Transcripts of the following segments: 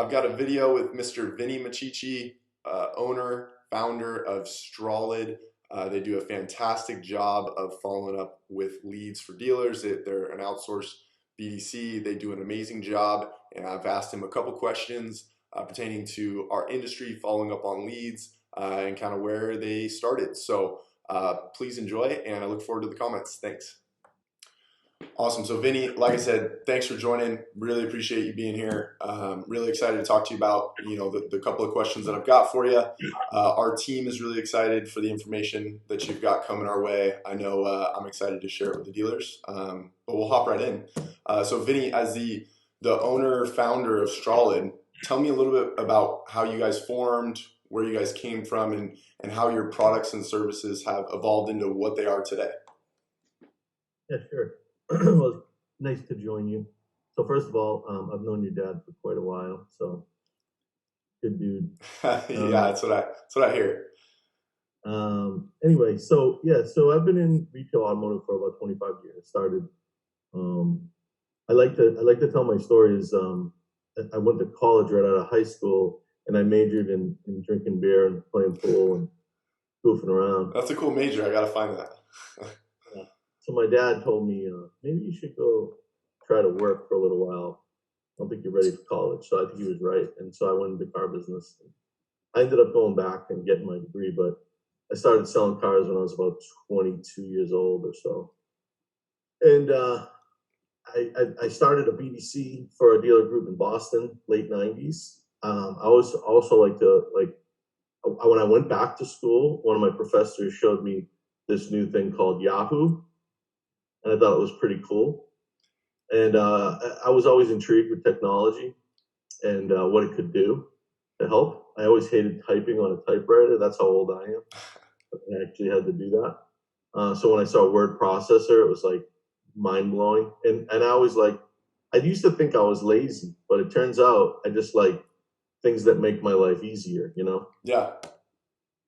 I've got a video with Mr. Vinnie Micciche, owner, founder of Strolid. They do a fantastic job of following up with leads for dealers. They're an outsourced BDC. They do an amazing job, and I've asked him a couple questions pertaining to our industry, following up on leads, and kind of where they started. So please enjoy, and I look forward to the comments. Thanks. Awesome. So Vinny, like I said, thanks for joining. Really appreciate you being here. Really excited to talk to you about, the couple of questions that I've got for you. Our team is really excited for the information that you've got coming our way. I know I'm excited to share it with the dealers, but we'll hop right in. So Vinny, as the owner, founder of Strolid, tell me a little bit about how you guys formed, where you guys came from, and how your products and services have evolved into what they are today. Yeah, sure. Well, nice to join you. So first of all, I've known your dad for quite a while, so good dude. Yeah, that's what I hear. Anyway, so I've been in retail automotive for about 25 years. Started. I like to tell my stories. I went to college right out of high school, and I majored in drinking beer and playing pool and goofing around. That's a cool major. I gotta find that. So my dad told me, maybe you should go try to work for a little while. I don't think you're ready for college. So I think he was right. And so I went into car business. I ended up going back and getting my degree, but I started selling cars when I was about 22 years old or so. And I started a BDC for a dealer group in Boston, late 90s. I was also when I went back to school, one of my professors showed me this new thing called Yahoo. And I thought it was pretty cool. And I was always intrigued with technology and what it could do to help. I always hated typing on a typewriter. That's how old I am. I actually had to do that. So when I saw a word processor, it was like mind blowing. And I always I used to think I was lazy, but it turns out I just like things that make my life easier, Yeah.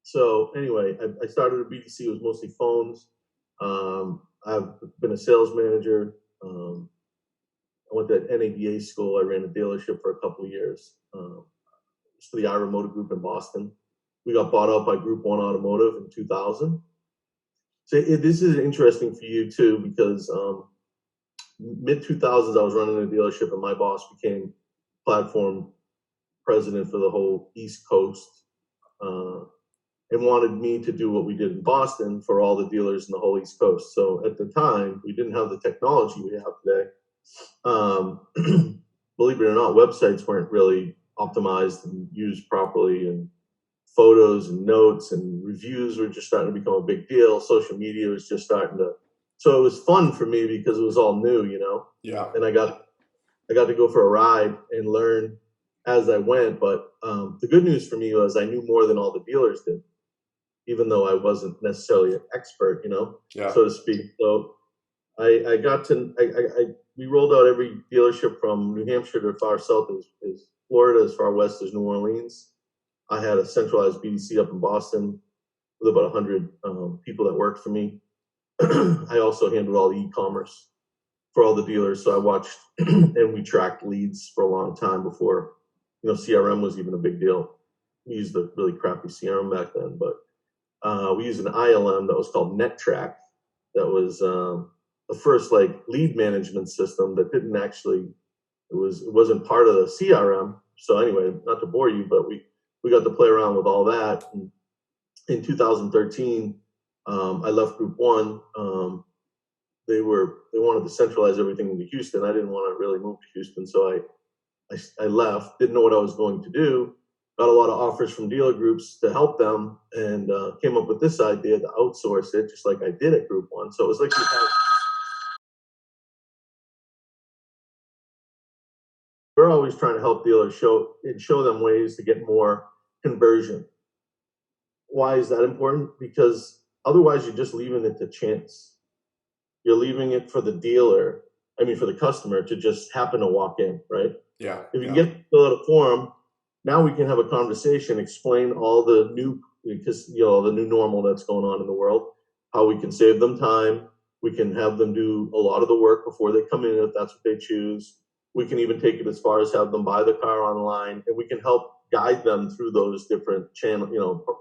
So anyway, I started a BDC. It was mostly phones. I've been a sales manager. I went to NADA school. I ran a dealership for a couple of years. It's for the Ira Motor Group in Boston. We got bought out by Group 1 Automotive in 2000. So this is interesting for you too, because mid-2000s I was running a dealership and my boss became platform president for the whole East Coast. And wanted me to do what we did in Boston for all the dealers in the whole East Coast. So at the time, we didn't have the technology we have today. Believe it or not, websites weren't really optimized and used properly, and photos and notes and reviews were just starting to become a big deal. Social media was just starting to. So it was fun for me because it was all new, Yeah. And I got to go for a ride and learn as I went. But the good news for me was I knew more than all the dealers did, even though I wasn't necessarily an expert, Yeah. so to speak. So we rolled out every dealership from New Hampshire to far south is Florida, as far west as New Orleans. I had a centralized BDC up in Boston with about 100 people that worked for me. I also handled all the e-commerce for all the dealers. So I watched and we tracked leads for a long time before, CRM was even a big deal. We used a really crappy CRM back then, but we used an ILM that was called NetTrack. That was the first lead management system that didn't actually, it wasn't part of the CRM. So anyway, not to bore you, but we got to play around with all that. And in 2013, I left Group 1. They wanted to centralize everything into Houston. I didn't want to really move to Houston, so I left. Didn't know what I was going to do. Got a lot of offers from dealer groups to help them, and came up with this idea to outsource it, just like I did at Group 1. So it was like we're always trying to help dealers show them ways to get more conversion. Why is that important? Because otherwise you're just leaving it to chance. You're leaving it for for the customer to just happen to walk in, right? Yeah. If you can get fill out a form, now we can have a conversation, explain all the new, the new normal that's going on in the world, how we can save them time. We can have them do a lot of the work before they come in if that's what they choose. We can even take it as far as have them buy the car online, and we can help guide them through those different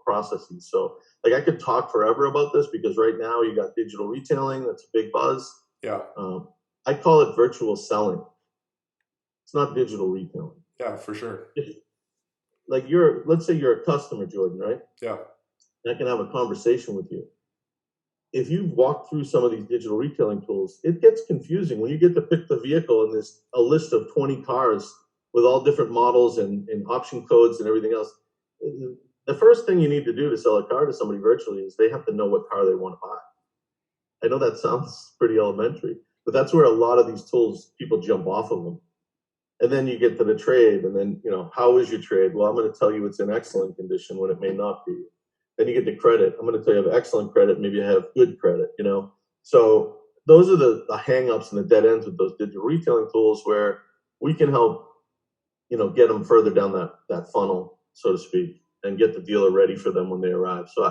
processes. So like I could talk forever about this because right now you got digital retailing, that's a big buzz. Yeah. I call it virtual selling. It's not digital retailing. Yeah, for sure. Like let's say you're a customer, Jordan, right? Yeah. And I can have a conversation with you. If you've walked through some of these digital retailing tools, it gets confusing when you get to pick the vehicle and there's a list of 20 cars with all different models and option codes and everything else. The first thing you need to do to sell a car to somebody virtually is they have to know what car they want to buy. I know that sounds pretty elementary, but that's where a lot of these tools, people jump off of them. And then you get to the trade, and then, how is your trade? Well, I'm going to tell you it's in excellent condition when it may not be. Then you get to credit. I'm going to tell you I have excellent credit, maybe I have good credit, So those are the hang-ups and the dead ends with those digital retailing tools where we can help, get them further down that funnel, so to speak, and get the dealer ready for them when they arrive. So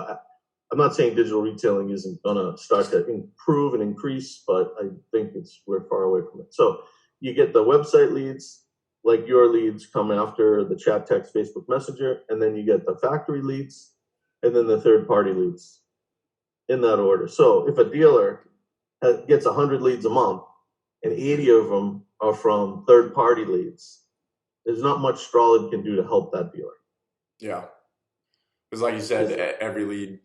I'm not saying digital retailing isn't going to start to improve and increase, but I think we're far away from it. So you get the website leads, like your leads come after the chat, text, Facebook Messenger, and then you get the factory leads, and then the third-party leads in that order. So if a dealer gets 100 leads a month and 80 of them are from third-party leads, there's not much Strolid can do to help that dealer. Yeah. Because like you said, every lead,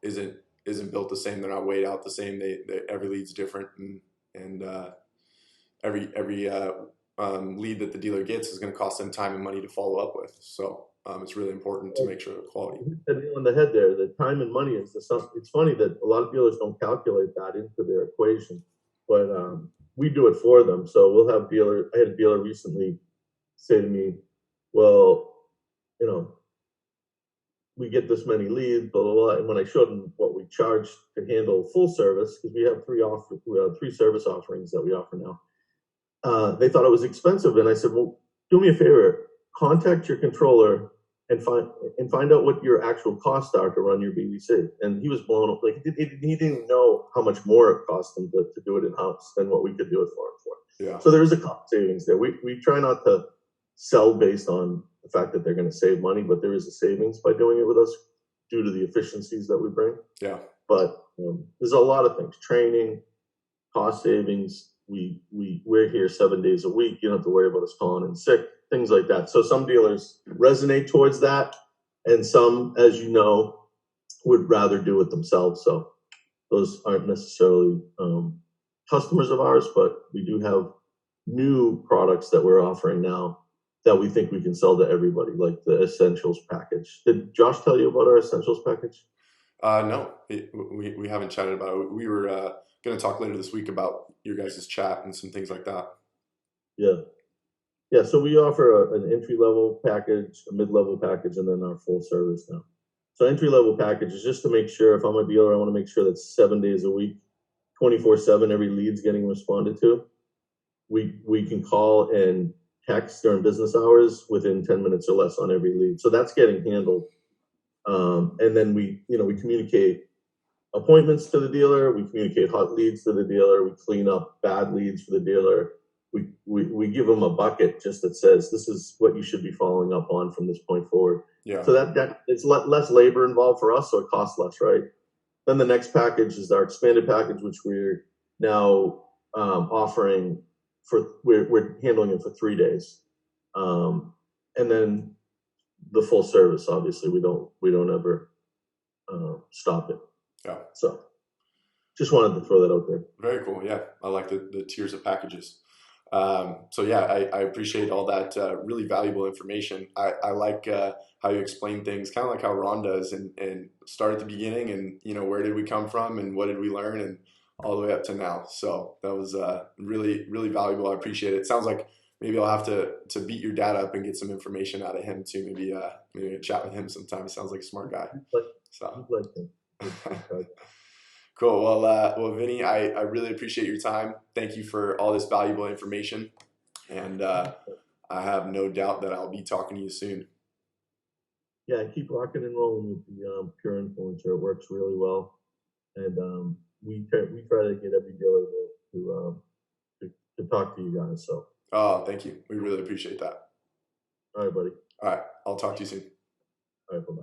isn't built the same. They're not weighed out the same. Every lead's different, and every lead that the dealer gets is going to cost them time and money to follow up with. So it's really important to make sure the quality. You hit the nail on the head there. The time and money is it's funny that a lot of dealers don't calculate that into their equation, but we do it for them. So we'll have I had a dealer recently say to me, well, we get this many leads, blah, blah, blah. And when I showed them what we charge to handle full service, because we have three service offerings that we offer now, they thought it was expensive. And I said, well, do me a favor, contact your controller and find out what your actual costs are to run your BDC. And he was blown up. Like he didn't know how much more it cost him to do it in-house than what we could do it for him for. Yeah. So there's a cost savings there. We try not to sell based on the fact that they're going to save money, but there is a savings by doing it with us due to the efficiencies that we bring. Yeah. But there's a lot of things: training, cost savings. We're here 7 days a week. You don't have to worry about us calling in sick, things like that. So some dealers resonate towards that, and some, as you know, would rather do it themselves. So those aren't necessarily customers of ours, but we do have new products that we're offering now that we think we can sell to everybody, like the Essentials package. Did Josh tell you about our Essentials package? No, we haven't chatted about it. We were going to talk later this week about your guys' chat and some things like that. Yeah. So we offer an entry-level package, a mid-level package, and then our full service now. So entry-level package is just to make sure, if I'm a dealer, I want to make sure that 7 days a week, 24/7, every lead's getting responded to. We can call and text during business hours within 10 minutes or less on every lead. So that's getting handled. And then we communicate appointments to the dealer. We communicate hot leads to the dealer. We clean up bad leads for the dealer. We give them a bucket just that says, this is what you should be following up on from this point forward. Yeah. So that it's less labor involved for us, so it costs less, right? Then the next package is our expanded package, which we're now offering we're handling it for 3 days, and then the full service. Obviously, we don't ever stop it. Yeah. So, just wanted to throw that out there. Very cool. Yeah, I like the tiers of packages. So yeah, I appreciate all that really valuable information. I like how you explain things, kind of like how Ron does, and start at the beginning, and where did we come from, and what did we learn, and all the way up to now. So that was really, really valuable. I appreciate it. It sounds like maybe I'll have to beat your dad up and get some information out of him too. Maybe chat with him sometime. He sounds like a smart guy. So. Cool. Well, Vinnie, I really appreciate your time. Thank you for all this valuable information, and I have no doubt that I'll be talking to you soon. Yeah, keep rocking and rolling with the Pureinfluencer. It works really well, and we try to get every dealer to talk to you guys. So Oh, thank you. We really appreciate that. All right, buddy. All right. I'll talk to you soon. All right, bye-bye.